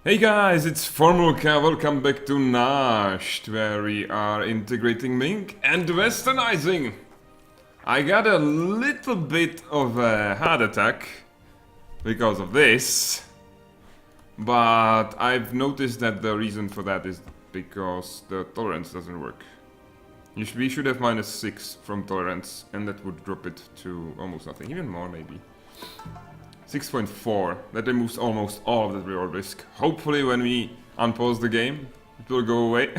Hey guys, it's Formulka, welcome back to Najd, where we are integrating Mink and westernizing. I got a little bit of a heart attack because of this, but I've noticed that the reason for that is because the tolerance doesn't work. We should have -6 from tolerance, and that would drop it to almost nothing, even more maybe. 6.4. That removes almost all of the reward risk. Hopefully when we unpause the game, it will go away.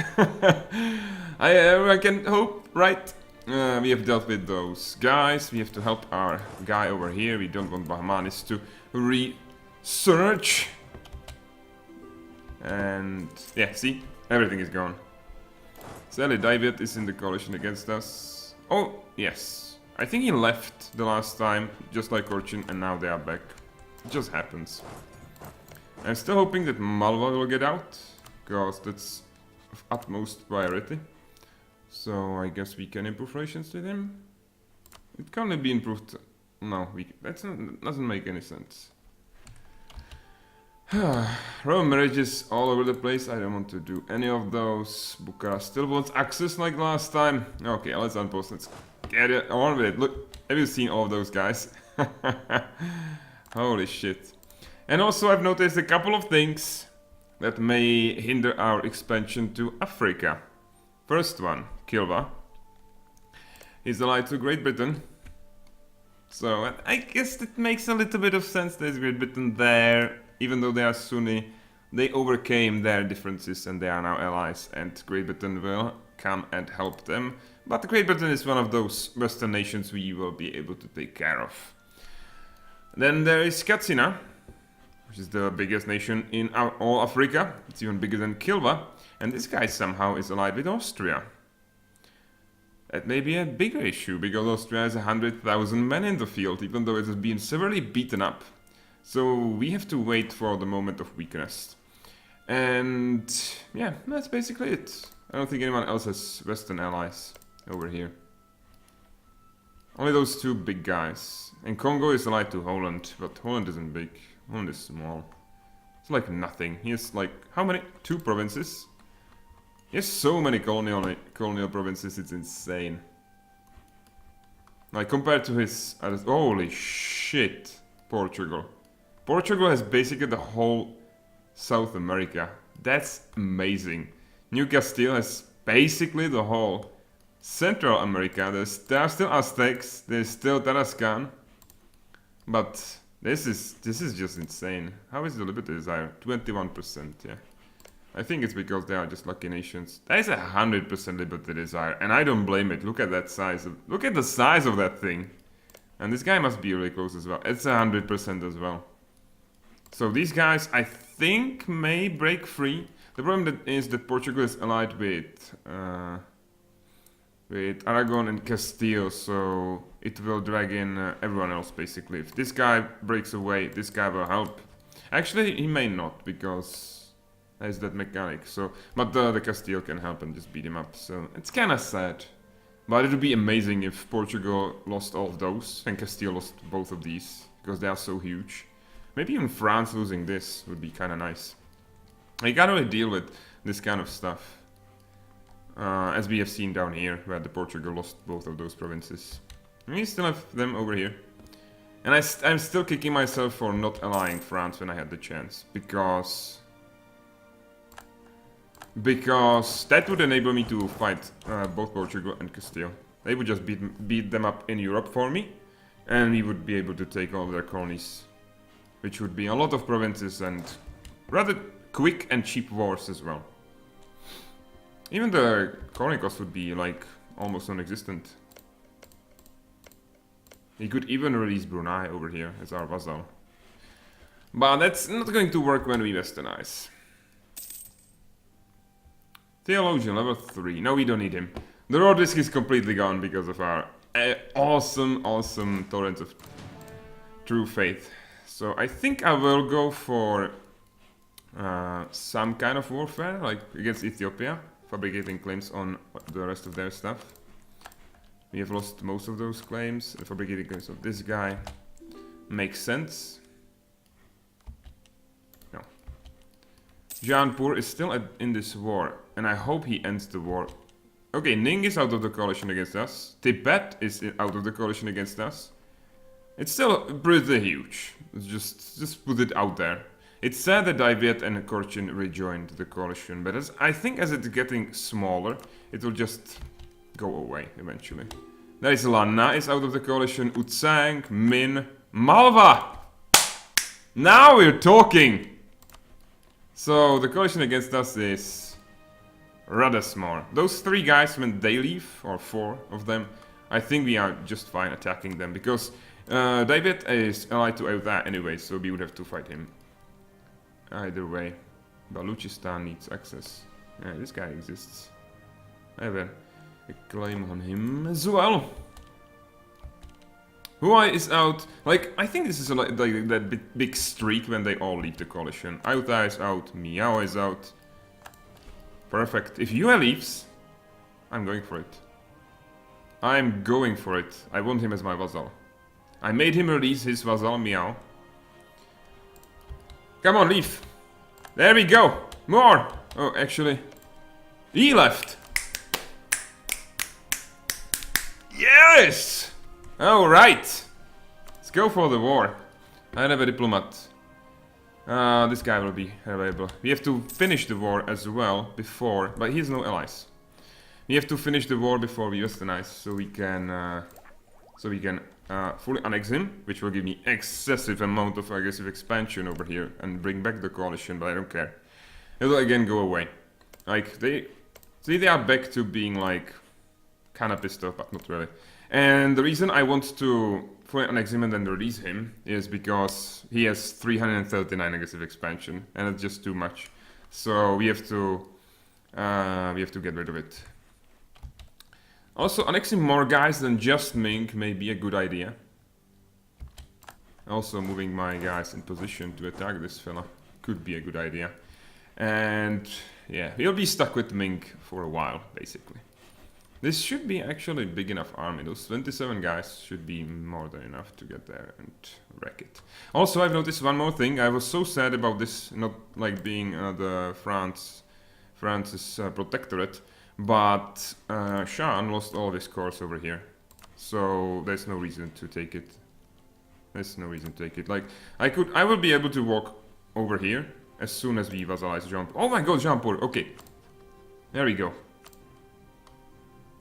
I can hope, right? We have dealt with those guys. We have to help our guy over here. We don't want Bahmanis to resurge. And yeah, see? Everything is gone. Sally David is in the coalition against us. Oh, yes. I think he left the last time, just like Orchin, and now they are back. It just happens. I'm still hoping that Malva will get out, because that's of utmost priority. So I guess we can improve relations with him. It can only be improved. No, that doesn't make any sense. Roman marriages all over the place. I don't want to do any of those. Bukhara still wants access like last time. Okay, let's unpost. Let's get it on with it. Look, have you seen all of those guys? Holy shit. And also I've noticed a couple of things that may hinder our expansion to Africa. First one, Kilva. He's allied to Great Britain. So I guess it makes a little bit of sense. There's Great Britain there. Even though they are Sunni, they overcame their differences and they are now allies. And Great Britain will come and help them. But Great Britain is one of those Western nations we will be able to take care of. Then there is Katsina, which is the biggest nation in all Africa. It's even bigger than Kilva. And this guy somehow is allied with Austria. That may be a bigger issue, because Austria has 100,000 men in the field, even though it has been severely beaten up. So we have to wait for the moment of weakness. And yeah, that's basically it. I don't think anyone else has Western allies over here. Only those two big guys. And Congo is allied to Holland, but Holland isn't big. Holland is small. It's like nothing. He has like, how many? 2 provinces? He has so many colonial provinces, it's insane. Like compared to his... holy shit. Portugal. Portugal has basically the whole South America. That's amazing. New Castile has basically the whole Central America. There are still Aztecs, there's still Tarascan. But this is just insane. How is the liberty desire? 21%, yeah. I think it's because they are just lucky nations. That is 100% liberty desire, and I don't blame it. Look at that size. Look at the size of that thing. And this guy must be really close as well. It's 100% as well. So these guys, I think, may break free. The problem is that Portugal is allied with Aragon and Castile, so it will drag in everyone else, basically. If this guy breaks away, this guy will help. Actually, he may not, because there's that mechanic. So, but the Castile can help and just beat him up. So it's kind of sad. But it would be amazing if Portugal lost all of those and Castile lost both of these, because they are so huge. Maybe even France losing this would be kind of nice. You can't really deal with this kind of stuff. As we have seen down here, where the Portugal lost both of those provinces. We still have them over here. And I'm still kicking myself for not allying France when I had the chance. Because that would enable me to fight both Portugal and Castile. They would just beat them up in Europe for me. And we would be able to take all their colonies. Which would be a lot of provinces and rather quick and cheap wars as well. Even the colony cost would be like almost non-existent. He could even release Brunei over here as our vassal. But that's not going to work when we westernize. Theologian level 3. No, we don't need him. The road risk is completely gone because of our awesome tolerance of true faith. So I think I will go for some kind of warfare, like against Ethiopia. Fabricating claims on the rest of their stuff. We have lost most of those claims. The fabricating claims of this guy makes sense. No. Jaunpur is still in this war, and I hope he ends the war. Okay, Ning is out of the coalition against us. Tibet is out of the coalition against us. It's still pretty huge. Just put it out there. It's sad that David and Korchin rejoined the coalition, but I think as it's getting smaller, it will just go away eventually. There is Lanna is out of the coalition, Utsang, Min, Malva! Now we're talking! So the coalition against us is rather small. Those 3 guys, when they leave, or 4 of them, I think we are just fine attacking them, because David is allied to Eutha anyway, so we would have to fight him. Either way, Baluchistan needs access. Yeah, this guy exists. I have a claim on him as well. Huai is out. Like, I think this is like that big streak when they all leave the coalition. Eutha is out, Miao is out. Perfect. If Yue leaves, I'm going for it. I'm going for it. I want him as my vassal. I made him release his vassal, Miao. Come on, leave. There we go. More. Oh, actually, he left. Yes! Alright. Let's go for the war. I have a diplomat. This guy will be available. We have to finish the war as well before, but he has no allies. We have to finish the war before we westernize, so we can fully annex him, which will give me excessive amount of aggressive expansion over here and bring back the coalition, but I don't care. It'll again go away. Like, they are back to being like kinda pissed off, but not really. And the reason I want to fully annex him and then release him is because he has 339 aggressive expansion, and it's just too much. So we have to get rid of it. Also, annexing more guys than just Ming may be a good idea. Also, moving my guys in position to attack this fella could be a good idea. And yeah, we'll be stuck with Ming for a while, basically. This should be actually a big enough army. Those 27 guys should be more than enough to get there and wreck it. Also, I've noticed one more thing. I was so sad about this not like being the France's protectorate. But Shan lost all of his cores over here, so there's no reason to take it. There's no reason to take it. Like I will be able to walk over here as soon as we vassalize Jaunpur. Oh my God, Jaunpur. Okay, there we go.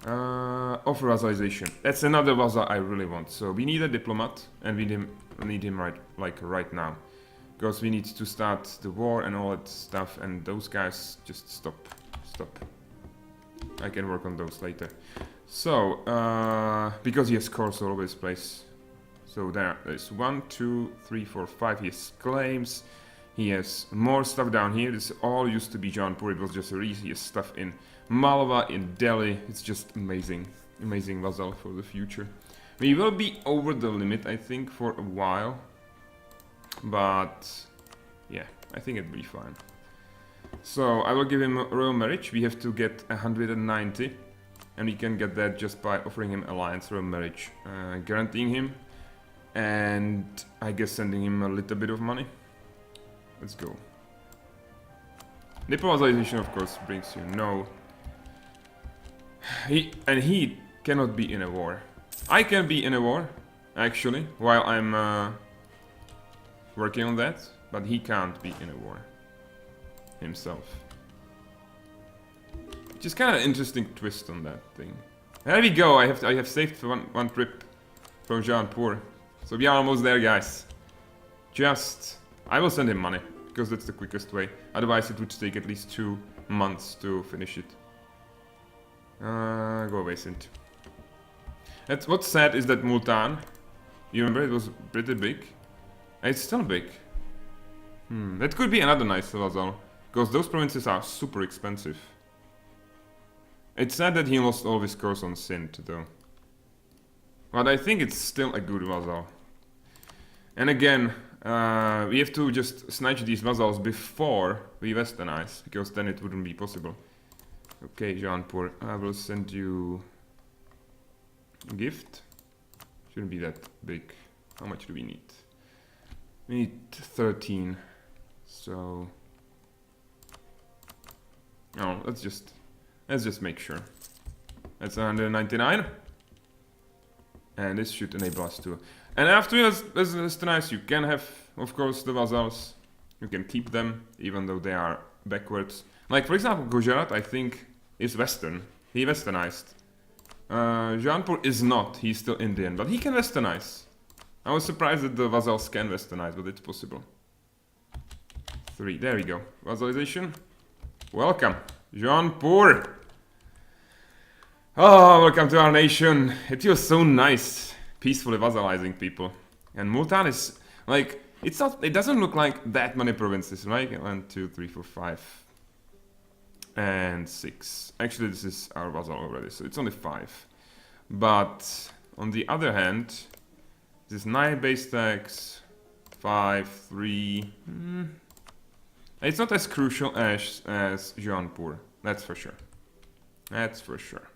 Offer vassalization. That's another vassal I really want. So we need a diplomat, and we need him right now, because we need to start the war and all that stuff. And those guys just stop. I can work on those later. So, because he has cores all over this place. So there's 1, 2, 3, 4, 5. He has claims. He has more stuff down here. This all used to be Jaunpur. It was just Reese. He has stuff in Malwa, in Delhi. It's just amazing. Amazing vassal for the future. We will be over the limit, I think, for a while. But, yeah, I think it'll be fine. So I will give him a royal marriage. We have to get 190, and we can get that just by offering him alliance royal marriage, guaranteeing him, and I guess sending him a little bit of money. Let's go. Diplomatization, of course, brings you no. He cannot be in a war. I can be in a war, actually, while I'm working on that, but he can't be in a war himself. Which is kind of an interesting twist on that thing. There we go. I have saved for one trip from Jaunpur, so we are almost there, guys. I will send him money because that's the quickest way. Otherwise, it would take at least 2 months to finish it. Go away, Sint. What's sad is that Multan. You remember it was pretty big. It's still big. That could be another nice vassal. Because those provinces are super expensive. It's sad that he lost all of his cores on Sindh, though. But I think it's still a good vassal. And again, we have to just snatch these vassals before we westernize, because then it wouldn't be possible. Okay, Jaunpur, I will send you a gift. Shouldn't be that big. How much do we need? We need 13. So Oh, let's just make sure. That's 199. And this should enable us to. And after that's nice. You can have, of course, the vassals. You can keep them, even though they are backwards. Like, for example, Gujarat, I think, is Western. He westernized. Jaunpur is not. He's still Indian, but he can westernize. I was surprised that the vassals can westernize, but it's possible. 3. There we go. Vassalization. Welcome, Jaunpur. Oh, welcome to our nation. It feels so nice, peacefully vassalizing people. And Multan is like, it's not. It doesn't look like that many provinces, right? 1, 2, 3, 4, 5, and 6. Actually, this is our vassal already, so it's only 5. But on the other hand, this is 9 base tax, 5, 3. It's not as crucial as Jaunpur. That's for sure. That's for sure.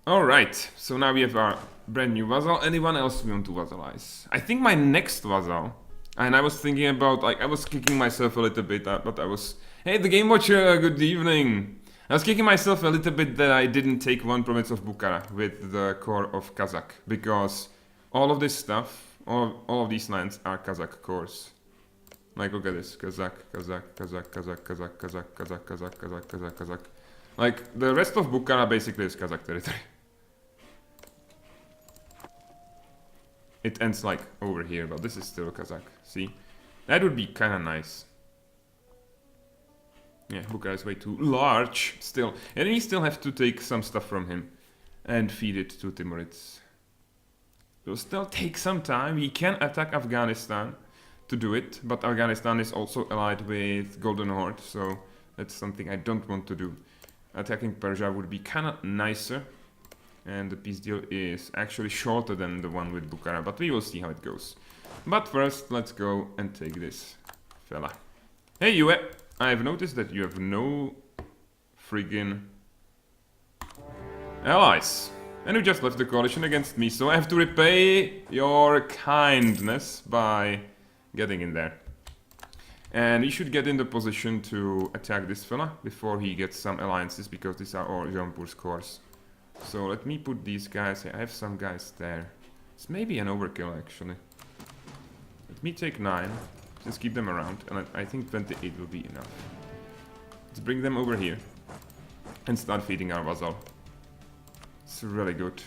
Alright, so now we have our brand new vassal. Anyone else we want to vassalize? I think my next vassal, and I was thinking about, like, I was kicking myself a little bit, but I was, hey, the Game Watcher, good evening. I was kicking myself a little bit that I didn't take one province of Bukhara with the core of Kazakh, because all of this stuff, all of these lands are Kazakh cores. Like, look at this, Kazakh, Kazakh, Kazakh, Kazakh, Kazakh, Kazakh, Kazakh, Kazakh, Kazakh, Kazakh, Kazakh. Like, the rest of Bukhara basically is Kazakh territory. It ends like over here, but this is still Kazakh. See? That would be kind of nice. Yeah, Bukhara is way too large still. And we still have to take some stuff from him and feed it to Timurids. It will still take some time. We can attack Afghanistan to do it, but Afghanistan is also allied with Golden Horde, so that's something I don't want to do. Attacking Persia would be kind of nicer. And the peace deal is actually shorter than the one with Bukhara, but we will see how it goes. But first, let's go and take this fella. Hey, Yue! I have noticed that you have no friggin' allies. And you just left the coalition against me, so I have to repay your kindness by getting in there. And we should get in the position to attack this fella before he gets some alliances, because these are all Jaunpur's cores. So let me put these guys here. I have some guys there. It's maybe an overkill, actually. Let me take 9. Just keep them around. And I think 28 will be enough. Let's bring them over here. And start feeding our vassal. It's really good.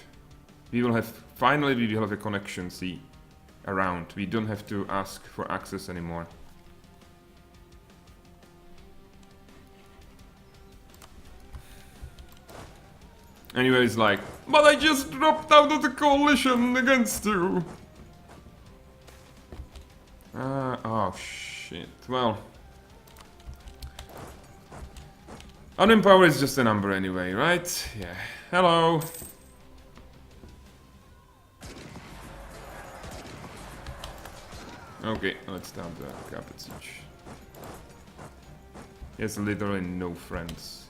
We will have... Finally, we will have a connection, see, around. We don't have to ask for access anymore. Anyway, it's like, but I just dropped out of the coalition against you. Oh shit. Well, unempowered is just a number anyway, right? Yeah. Hello. Okay, let's start the carpet siege. He has literally no friends.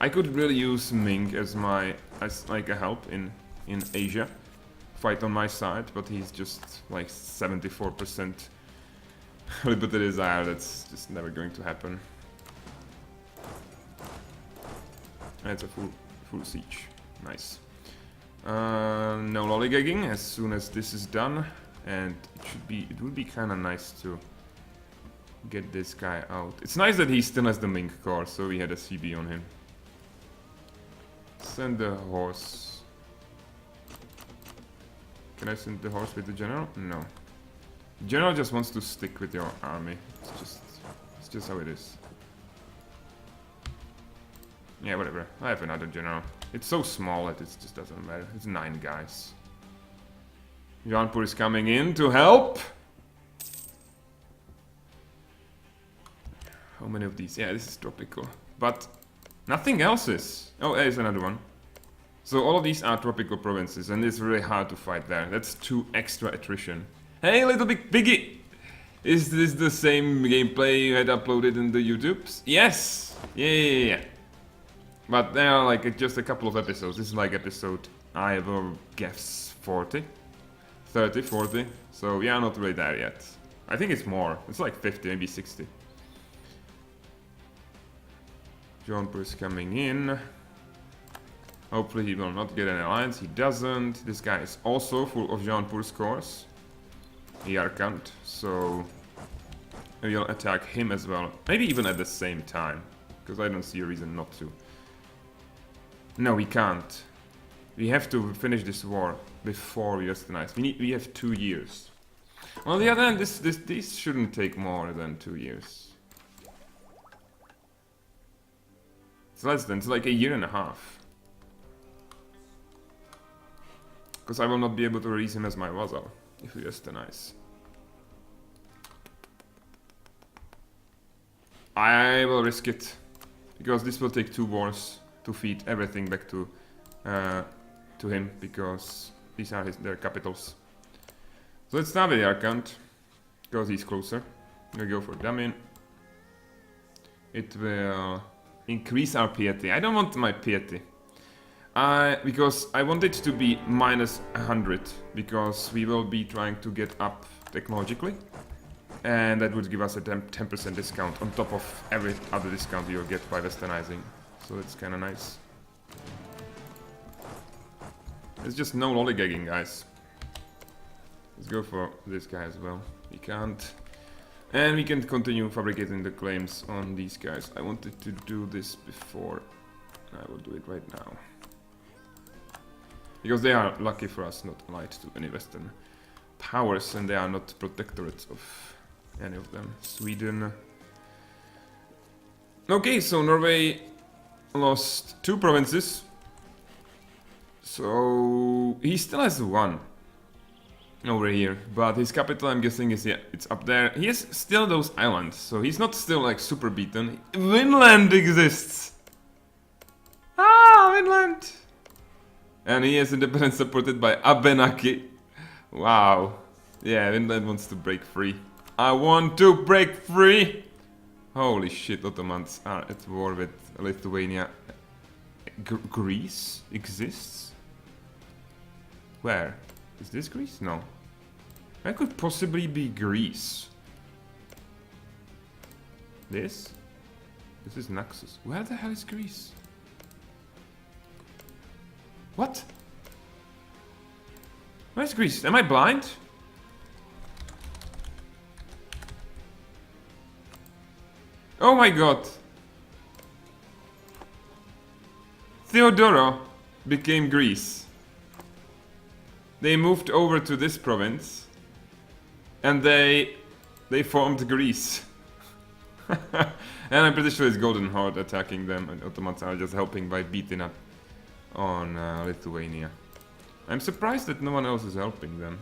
I could really use Ming as like a help in Asia, fight on my side, but he's just like 74% liberty desire. That's just never going to happen. It's a full siege. Nice. No lollygagging as soon as this is done, and it would be kind of nice to get this guy out. It's nice that he still has the Ming core, so we had a CB on him. Send the horse. Can I send the horse with the general? No. The general just wants to stick with your army. It's just how it is. Yeah, whatever. I have another general. It's so small that it just doesn't matter. It's 9 guys. Jaunpur is coming in to help. How many of these? Yeah, this is tropical. But nothing else is. Oh, there's another one. So all of these are tropical provinces, and it's really hard to fight there. That's 2 extra attrition. Hey, little big piggy! Is this the same gameplay you had uploaded in the YouTubes? Yes! Yeah. But there are like just a couple of episodes. This is like episode, I will guess, 40. 30, 40. So we are not really there yet. I think it's more. It's like 50, maybe 60. Jaunpur is coming in. Hopefully he will not get an alliance. He doesn't. This guy is also full of Jaunpur scores. Yarkand. So we'll attack him as well. Maybe even at the same time. Because I don't see a reason not to. No, we can't. We have to finish this war before we westernize. We have 2 years. On the other hand, this shouldn't take more than 2 years. It's less than, it's like a year and a half. Because I will not be able to release him as my vassal if we westernize. I will risk it. Because this will take 2 wars to feed everything back to him, because these are their capitals. So let's start with Yarkand, because he's closer. We'll go for Damin. It will increase our piety. I don't want my piety. Because I want it to be minus 100, because we will be trying to get up technologically. And that would give us a 10% discount on top of every other discount we will get by westernizing. So that's kind of nice. It's just no lollygagging, guys. Let's go for this guy as well. We can't. And we can continue fabricating the claims on these guys. I wanted to do this before. I will do it right now. Because they are lucky for us not allied to any Western powers, and they are not protectorates of any of them. Sweden. Okay, so Norway lost 2 provinces. So he still has 1 over here, but his capital, I'm guessing, is, yeah, it's up there. He has still those islands, so he's not still like super beaten. Vinland exists! Ah, Vinland! And he has independence supported by Abenaki. Wow. Yeah, Vinland wants to break free. I want to break free! Holy shit, Ottomans are at war with Lithuania. Greece exists? Where? Is this Greece? No. That could possibly be Greece. This? This is Naxos. Where the hell is Greece? What? Where's Greece? Am I blind? Oh my god. Theodora became Greece. They moved over to this province and they formed Greece. And I'm pretty sure it's Golden Horde attacking them, and Ottomans are just helping by beating up on Lithuania. I'm surprised that no one else is helping them.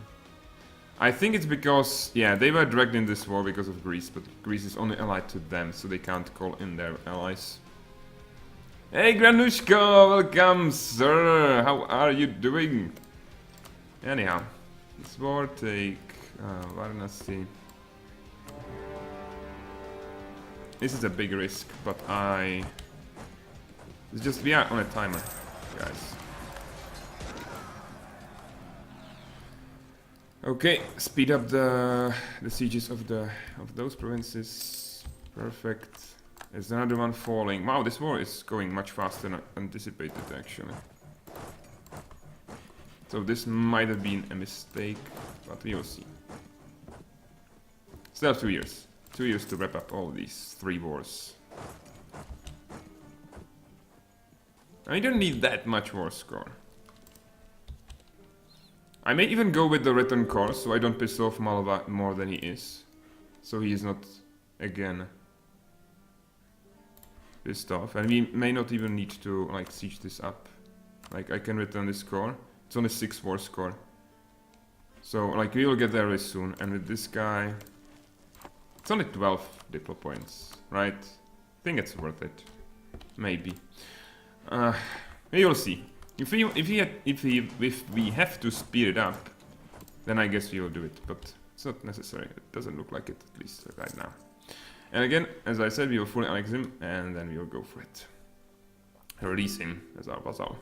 I think it's because, yeah, they were dragged in this war because of Greece, but Greece is only allied to them, so they can't call in their allies. Hey Granushka, welcome sir, how are you doing? Anyhow, this war take Varanasi. This is a big risk, but it's just, we are on a timer, guys. Okay, speed up the sieges of those provinces. Perfect. There's another one falling. Wow, this war is going much faster than anticipated, actually. So this might have been a mistake, but we will see. Still 2 years. 2 years to wrap up all these 3 wars. I don't need that much war score. I may even go with the return course, so I don't piss off Malva more than he is. So he is not, again, pissed off. And we may not even need to, like, siege this up. Like, I can return this core. It's only 6 war score. So, like, we will get there very soon. And with this guy, it's only 12 diplo points, right? I think it's worth it. Maybe. We will see. If we have to speed it up, then I guess we will do it. But it's not necessary. It doesn't look like it, at least right now. And again, as I said, we will fully annex him, and then we will go for it. Release him as our vassal.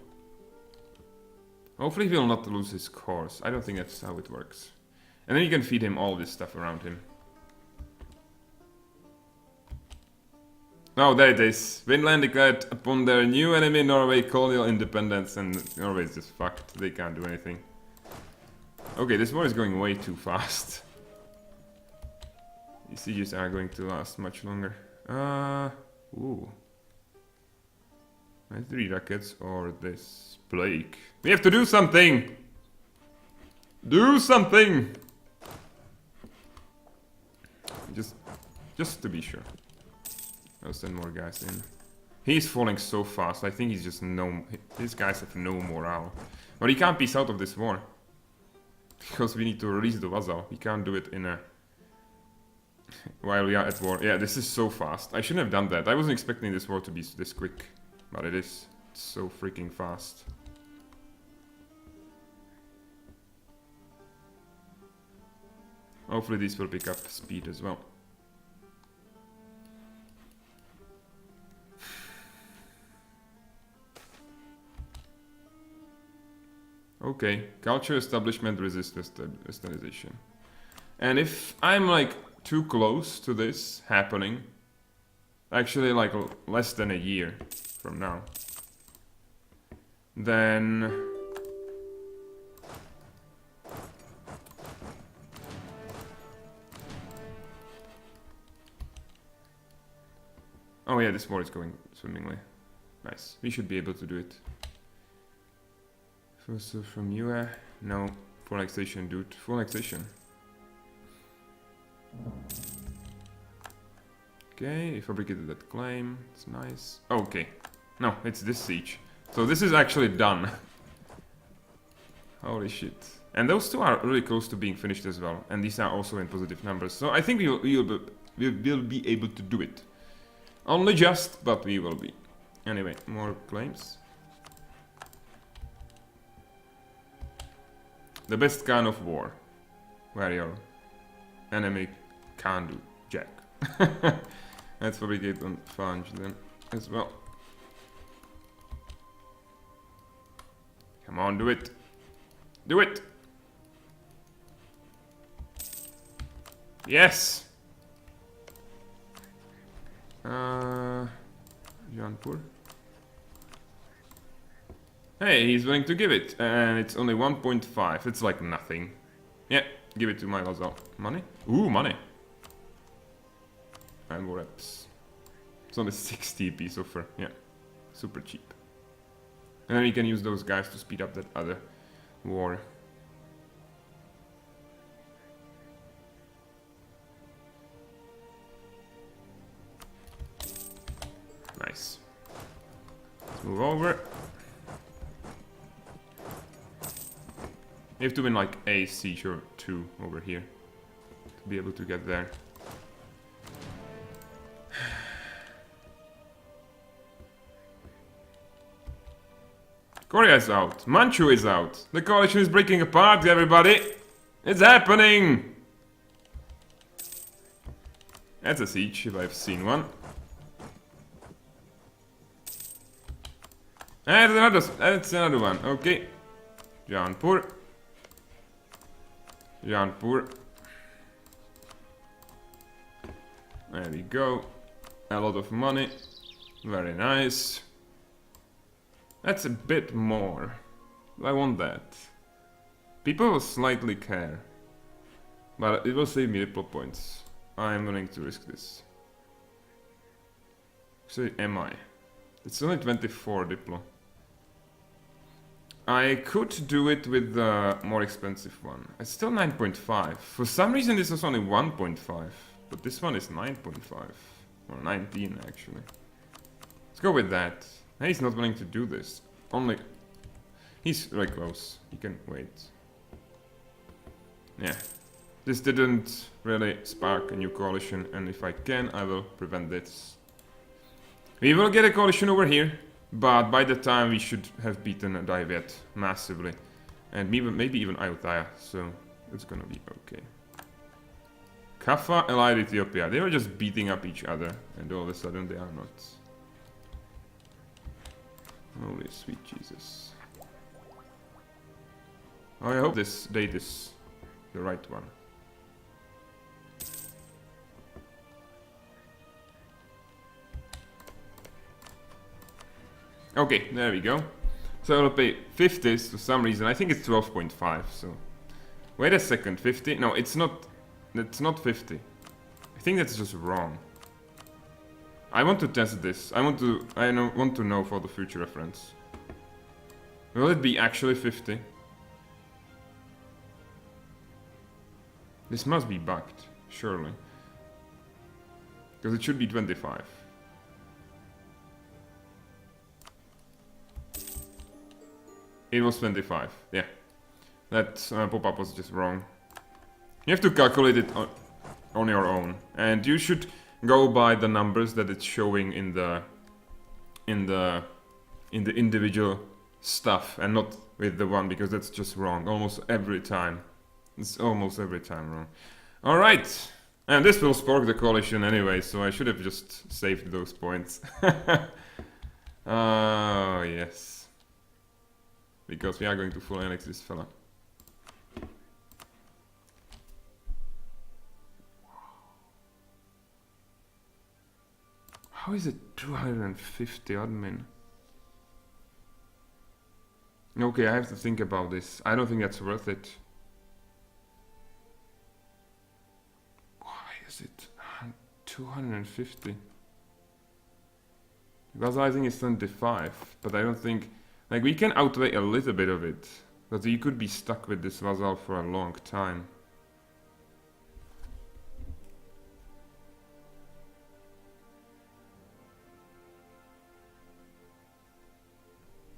Hopefully he will not lose his course. I don't think that's how it works. And then you can feed him all this stuff around him. Oh, there it is. Finland declared upon their new enemy Norway colonial independence, and Norway is just fucked. They can't do anything. Okay, this war is going way too fast. These sieges are going to last much longer. Ooh. 93 rockets or this plague. We have to do something! Do something! Just to be sure. I'll send more guys in. He's falling so fast. I think he's just these guys have no morale. But he can't peace out of this war. Because we need to release the vassal. We can't do it in a... while we are at war. Yeah, this is so fast. I shouldn't have done that. I wasn't expecting this war to be this quick. But it is. It's so freaking fast. Hopefully these will pick up speed as well. Okay, culture establishment resist westernization. And if I'm like too close to this happening, actually like less than a year from now, then oh yeah, this war is going swimmingly. Nice, we should be able to do it. So from you, no, full annexation, dude, full annexation. Okay, he fabricated that claim, it's nice. Okay, no, it's this siege. So this is actually done. Holy shit. And those two are really close to being finished as well. And these are also in positive numbers. So I think we will be able to do it. Only just, but we will be. Anyway, more claims. The best kind of war. Where your enemy can't do jack. Let's fabricate on Fange then as well. Come on, do it. Do it! Yes! Jaunpur. Hey, he's willing to give it, and it's only 1.5. It's like nothing. Yeah, give it to my vassal. Money? Ooh, money. And more reps. It's only 60 piece offer. Yeah, super cheap. And then we can use those guys to speed up that other war. Nice. Let's move over. You have to win like a siege or two over here to be able to get there. Korea is out. Manchu is out. The coalition is breaking apart, everybody. It's happening. That's a siege, if I've seen one. That's another one. Okay. Jaunpur. Jaunpur. There we go. A lot of money. Very nice. That's a bit more. I want that. People will slightly care. But it will save me diplo points. I'm willing to risk this. So am I? It's only 24 diplo. I could do it with the more expensive one. It's still 9.5. For some reason this was only 1.5. But this one is 9.5. Or 19 actually. Let's go with that. He's not willing to do this. Only... He's very close. He can wait. Yeah. This didn't really spark a new coalition. And if I can, I will prevent this. We will get a coalition over here. But by the time we should have beaten Daiviet massively. And maybe even Ayutthaya. So it's gonna be okay. Kaffa allied Ethiopia. They were just beating up each other. And all of a sudden they are not. Holy sweet Jesus. Oh, I hope this date is the right one. Okay, there we go. So I'll pay 50s for some reason. I think it's 12.5, so... Wait a second, 50? No, it's not... It's not 50. I think that's just wrong. I want to test this. I want to know for the future reference. Will it be actually 50? This must be bugged, surely. Because it should be 25. It was 25, yeah. That pop-up was just wrong. You have to calculate it on your own. And you should go by the numbers that it's showing in the individual stuff and not with the one, because that's just wrong almost every time. It's almost every time wrong. Alright. And this will spark the coalition anyway, so I should have just saved those points. Oh, yes. Because we are going to full annex this fella. How is it 250 admin? Okay, I have to think about this. I don't think that's worth it. Why is it 250? Because I think it's 25, but I don't think... Like, we can outweigh a little bit of it, but you could be stuck with this vassal for a long time.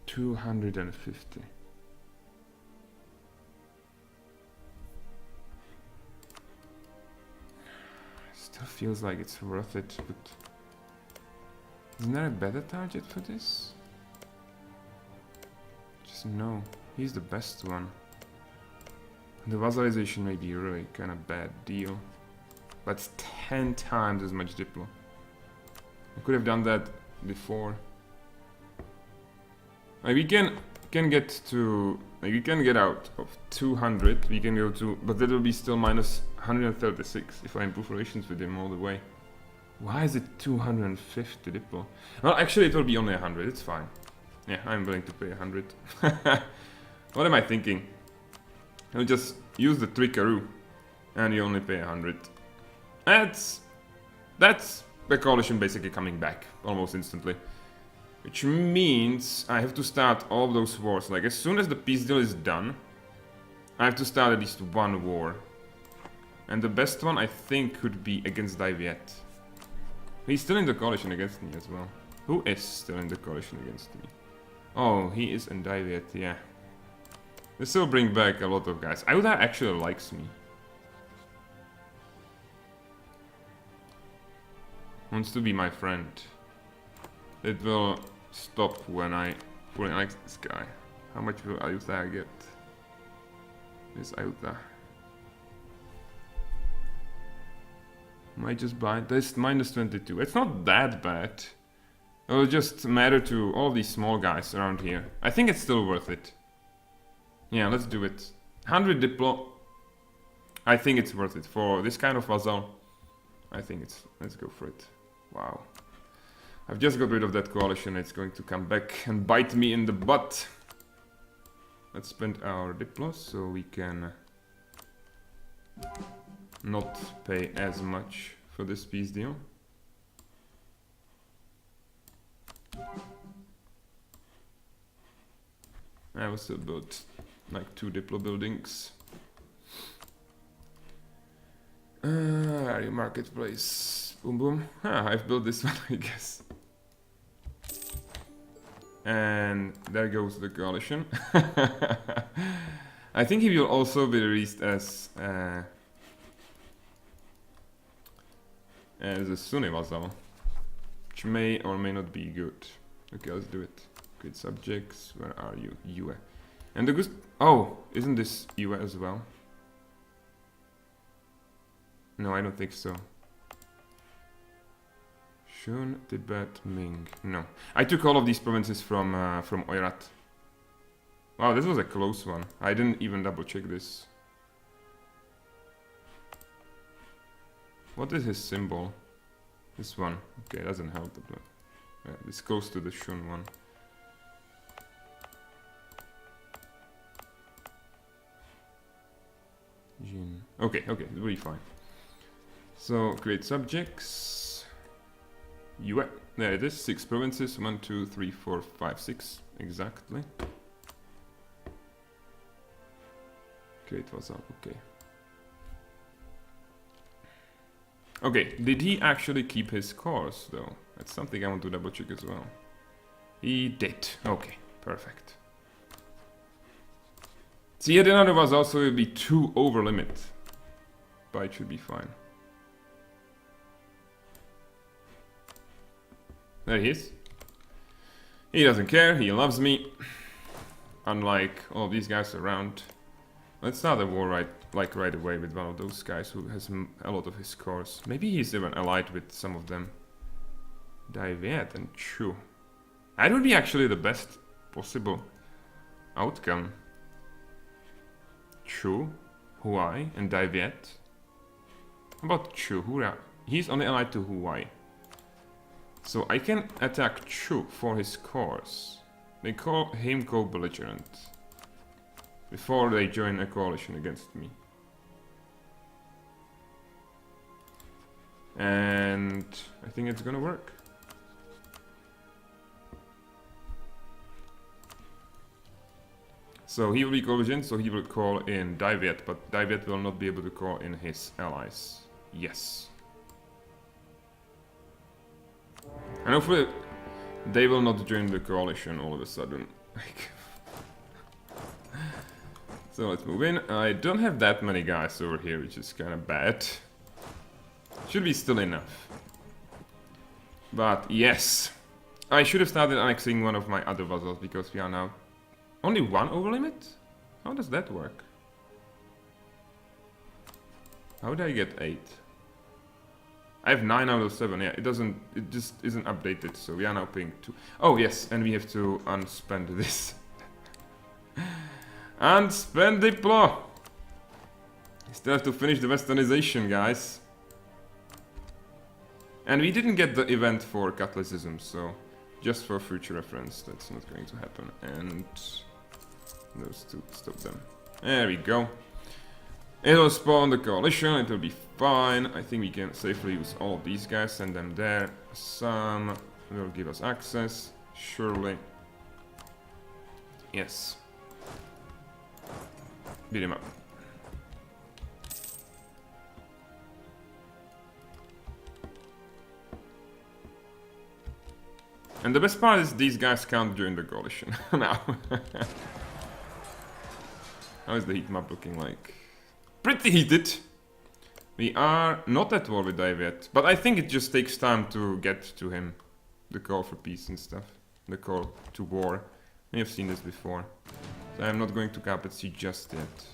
$250. Still feels like it's worth it, but isn't there a better target for this? Just no, he's the best one. The vassalization may be really kind of bad deal, but it's 10 times as much Diplo. I could have done that before. Like we can get to, like we can get out of 200, we can go to, but that will be still minus 136 if I improve relations with him all the way. Why is it 250 Diplo? Well, actually it will be only 100, it's fine. Yeah, I'm willing to pay 100. What am I thinking? I'll just use the trickaroo and you only pay 100. That's the coalition basically coming back almost instantly. Which means I have to start all those wars. Like, as soon as the peace deal is done, I have to start at least one war. And the best one, I think, could be against Daviet. He's still in the coalition against me as well. Who is still in the coalition against me? Oh, he is in Daviet, yeah. This will bring back a lot of guys. Auda actually likes me. Wants to be my friend. It will stop when I fully annex this guy. How much will Ayutthaya get? This Ayutthaya. Might just buy this minus 22. It's not that bad. It will just matter to all these small guys around here. I think it's still worth it. Yeah, let's do it. 100 Diplo. I think it's worth it. For this kind of vassal, I think it's... Let's go for it. Wow. I've just got rid of that coalition, it's going to come back and bite me in the butt. Let's spend our Diplos so we can not pay as much for this peace deal. I will still build like 2 Diplo buildings. Marketplace. Boom boom. Ah, I've built this one, I guess. And there goes the coalition. I think he will also be released as a Sunni vassal, which may or may not be good. Okay, let's do it. Good subjects. Where are you? Yue. And the good. Oh, isn't this Yue as well? No, I don't think so. Shun, Tibet, Ming. No. I took all of these provinces from Oirat. Wow, this was a close one. I didn't even double check this. What is his symbol? This one. Okay, doesn't help. Yeah, it's close to the Shun one. Jin. Okay, it'll be fine. So, create subjects. UN. There it is, 6 provinces. 1, 2, 3, 4, 5, 6. Exactly. Create vassal, okay. Okay, did he actually keep his course though? That's something I want to double check as well. He did. Okay, perfect. See, yet another was also will be 2 over limit. But it should be fine. There he is. He doesn't care, he loves me. Unlike all of these guys around. Let's start a war right away with one of those guys who has a lot of his cores. Maybe he's even allied with some of them. Daviet and Chu. That would be actually the best possible outcome. Chu, Huai, and Daviet. How about Chu? He's only allied to Huai. So I can attack Chu for his cores. They call him co-belligerent. Before they join a coalition against me. And I think it's gonna work. So he will be co-belligerent, so he will call in Daviet, but Daviet will not be able to call in his allies. Yes. And hopefully they will not join the coalition all of a sudden. So let's move in. I don't have that many guys over here, which is kind of bad. Should be still enough. But yes. I should have started annexing one of my other vassals because we are now only 1 over limit? How does that work? How did I get 8? I have 9 out of 7, yeah, it just isn't updated, so we are now paying 2. Oh yes, and we have to unspend this. Unspend Diplo! Still have to finish the westernization, guys. And we didn't get the event for Catholicism, so just for future reference, that's not going to happen. And those two, stop them. There we go. It'll spawn the coalition, it will be fine. I think we can safely use all of these guys, send them there. Some will give us access, surely. Yes. Beat him up. And the best part is these guys can't join the coalition now. How is the heat map looking like? Pretty heated. We are not at war with Dave yet, but I think it just takes time to get to him. The call for peace and stuff. The call to war. We have seen this before. So I'm not going to capitulate just yet.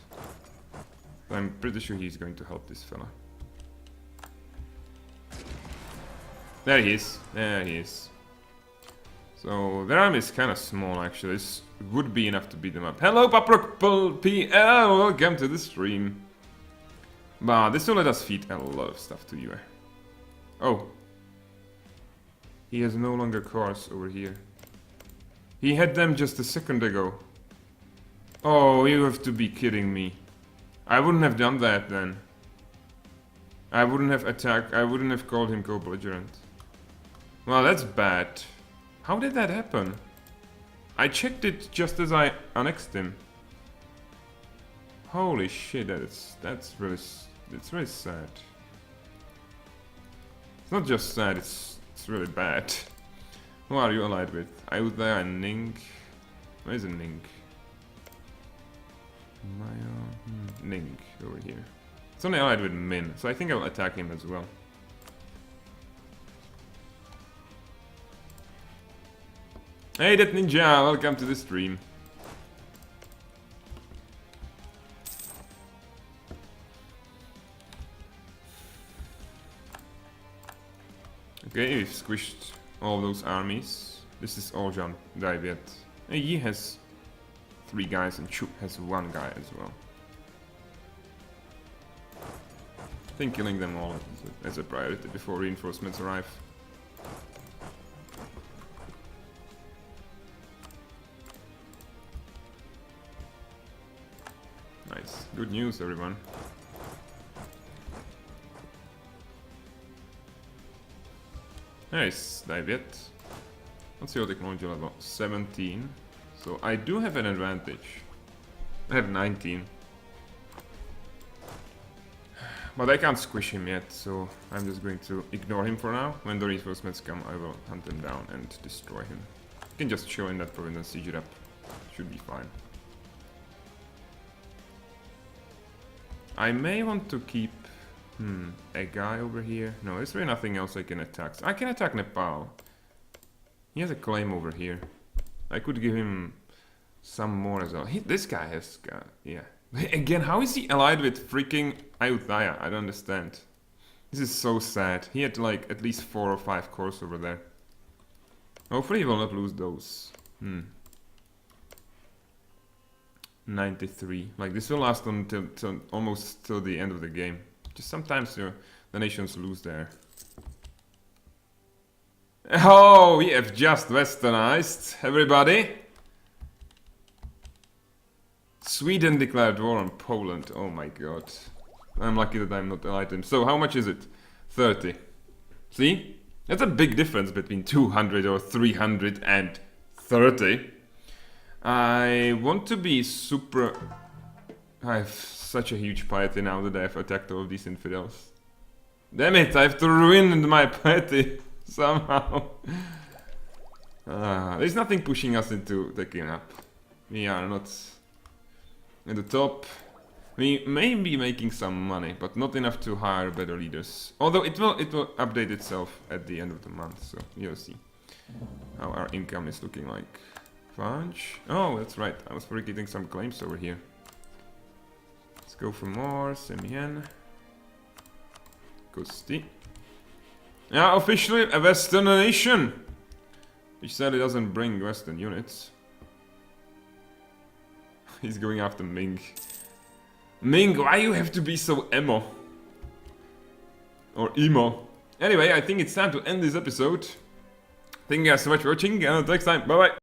But I'm pretty sure he's going to help this fella. There he is. There he is. So their army is kind of small actually. This would be enough to beat them up. Hello Paprokpl PL! Welcome to the stream. But this will let us feed a lot of stuff to you. Oh. He has no longer cars over here. He had them just a second ago. Oh, you have to be kidding me. I wouldn't have done that then. I wouldn't have attacked, I wouldn't have called him co-belligerent. Well, that's bad. How did that happen? I checked it just as I annexed him. Holy shit, that's really sad. It's not just sad, it's really bad. Who are you allied with? Ayutthaya and Ning. Where is Ning? Ning over here. It's only allied with Min, so I think I'll attack him as well. Hey, that ninja! Welcome to the stream. Okay, we've squished all those armies. This is all Jean Daviet. He has 3 guys and Chup has 1 guy as well. I think killing them all as a priority before reinforcements arrive. Nice. Good news, everyone. Nice, dive yet. What's your technology level? 17. So I do have an advantage. I have 19. But I can't squish him yet, so I'm just going to ignore him for now. When the reinforcements come, I will hunt him down and destroy him. You can just chill in that province and siege it up. Should be fine. I may want to keep a guy over here. No, there's really nothing else I can attack. I can attack Nepal. He has a claim over here. I could give him some more as well. This guy has got... yeah. Again, how is he allied with freaking Ayutthaya? I don't understand. This is so sad. He had like at least 4 or 5 cores over there. Hopefully he will not lose those. 93. Like this will last until almost till the end of the game. Just sometimes the nations lose there. Oh, we have just westernized everybody. Sweden declared war on Poland. Oh my god. I'm lucky that I'm not allied to him. So how much is it? 30. See? That's a big difference between 200 or 330. I want to be super... I have such a huge piety now that I have attacked all of these infidels. Damn it, I have to ruin my piety somehow. There's nothing pushing us into taking up. We are not at the top. We may be making some money, but not enough to hire better leaders. Although it will update itself at the end of the month, so you'll see how our income is looking like. Fudge. Oh, that's right. I was forgetting some claims over here. Let's go for more. Semien. Kosti. Yeah, officially a Western nation. Which sadly doesn't bring Western units. He's going after Ming. Ming, why you have to be so emo? Or emo? Anyway, I think it's time to end this episode. Thank you guys so much for watching, and until next time, bye bye!